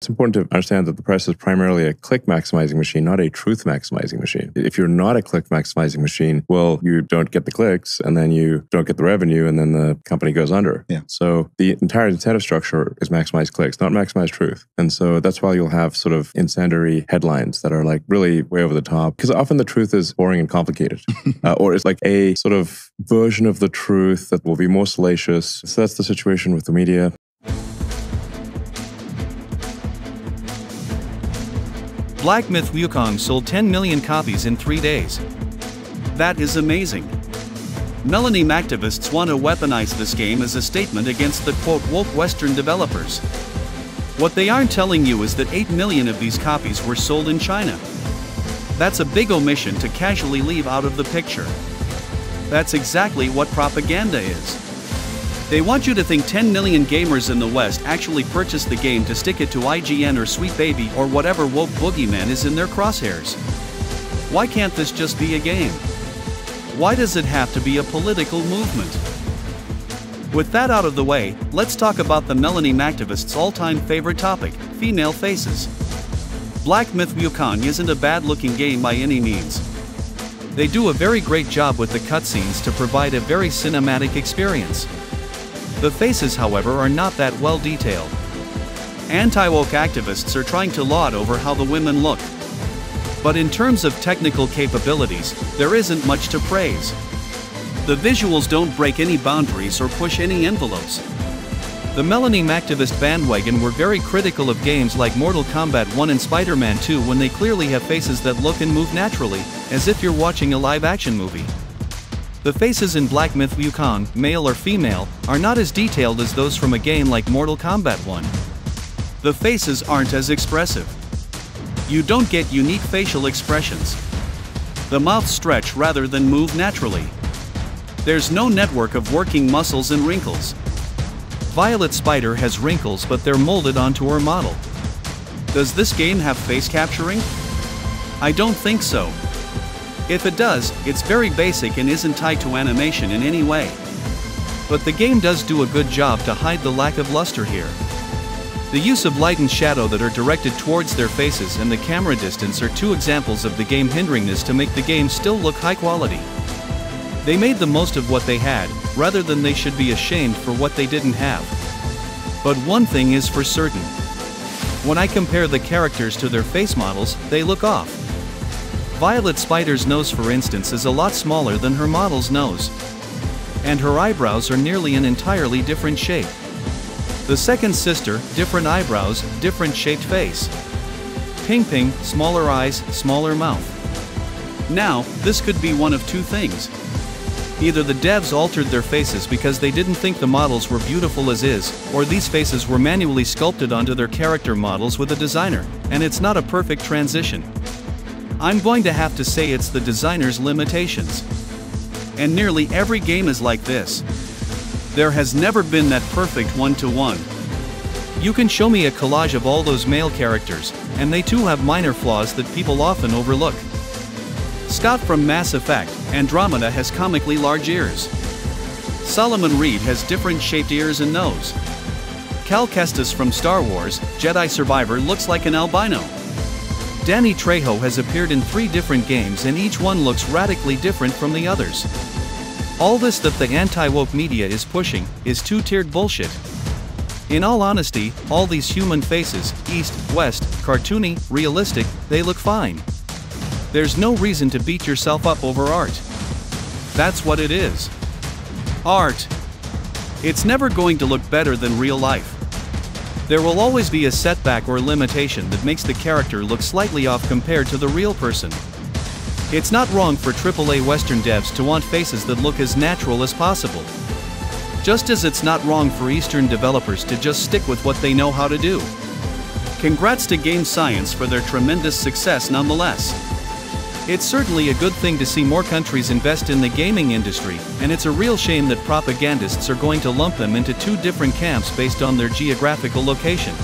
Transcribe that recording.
It's important to understand that the press is primarily a click maximizing machine, not a truth maximizing machine. If you're not a click maximizing machine, well, you don't get the clicks and then you don't get the revenue and then the company goes under. Yeah. So the entire incentive structure is maximize clicks, not maximize truth. And so that's why you'll have sort of incendiary headlines that are like really way over the top, because often the truth is boring and complicated, or it's like a sort of version of the truth that will be more salacious. So that's the situation with the media. Black Myth Wukong sold 10 million copies in 3 days. That is amazing. MelonieMactivists want to weaponize this game as a statement against the quote woke Western developers. What they aren't telling you is that 8 million of these copies were sold in China. That's a big omission to casually leave out of the picture. That's exactly what propaganda is. They want you to think 10 million gamers in the West actually purchased the game to stick it to IGN or Sweet Baby or whatever woke boogeyman is in their crosshairs. Why can't this just be a game? Why does it have to be a political movement? With that out of the way, let's talk about the MelonieMactivists' all-time favorite topic, female faces. Black Myth Wukong isn't a bad-looking game by any means. They do a very great job with the cutscenes to provide a very cinematic experience. The faces, however, are not that well detailed. Anti-woke activists are trying to laud over how the women look. But in terms of technical capabilities, there isn't much to praise. The visuals don't break any boundaries or push any envelopes. The MelonieMactivist bandwagon were very critical of games like Mortal Kombat 1 and Spider-Man 2 when they clearly have faces that look and move naturally, as if you're watching a live-action movie. The faces in Black Myth Wukong, male or female, are not as detailed as those from a game like Mortal Kombat 1. The faces aren't as expressive. You don't get unique facial expressions. The mouths stretch rather than move naturally. There's no network of working muscles and wrinkles. Violet Spider has wrinkles, but they're molded onto her model. Does this game have face capturing? I don't think so. If it does, it's very basic and isn't tied to animation in any way. But the game does do a good job to hide the lack of luster here. The use of light and shadow that are directed towards their faces and the camera distance are two examples of the game hindering this to make the game still look high quality. They made the most of what they had, rather than they should be ashamed for what they didn't have. But one thing is for certain. When I compare the characters to their face models, they look off. Violet Spider's nose, for instance, is a lot smaller than her model's nose. And her eyebrows are nearly an entirely different shape. The second sister, different eyebrows, different shaped face. Ping Ping, smaller eyes, smaller mouth. Now, this could be one of two things. Either the devs altered their faces because they didn't think the models were beautiful as is, or these faces were manually sculpted onto their character models with a designer, and it's not a perfect transition. I'm going to have to say it's the designer's limitations. And nearly every game is like this. There has never been that perfect one-to-one. You can show me a collage of all those male characters, and they too have minor flaws that people often overlook. Scott from Mass Effect, Andromeda has comically large ears. Solomon Reed has different shaped ears and nose. Cal Kestis from Star Wars, Jedi Survivor looks like an albino. Danny Trejo has appeared in 3 different games and each one looks radically different from the others. All this that the anti-woke media is pushing is two-tiered bullshit. In all honesty, all these human faces, east, west, cartoony, realistic, they look fine. There's no reason to beat yourself up over art. That's what it is. Art. It's never going to look better than real life. There will always be a setback or limitation that makes the character look slightly off compared to the real person. It's not wrong for AAA Western devs to want faces that look as natural as possible. Just as it's not wrong for Eastern developers to just stick with what they know how to do. Congrats to Game Science for their tremendous success nonetheless. It's certainly a good thing to see more countries invest in the gaming industry, and it's a real shame that propagandists are going to lump them into 2 different camps based on their geographical location.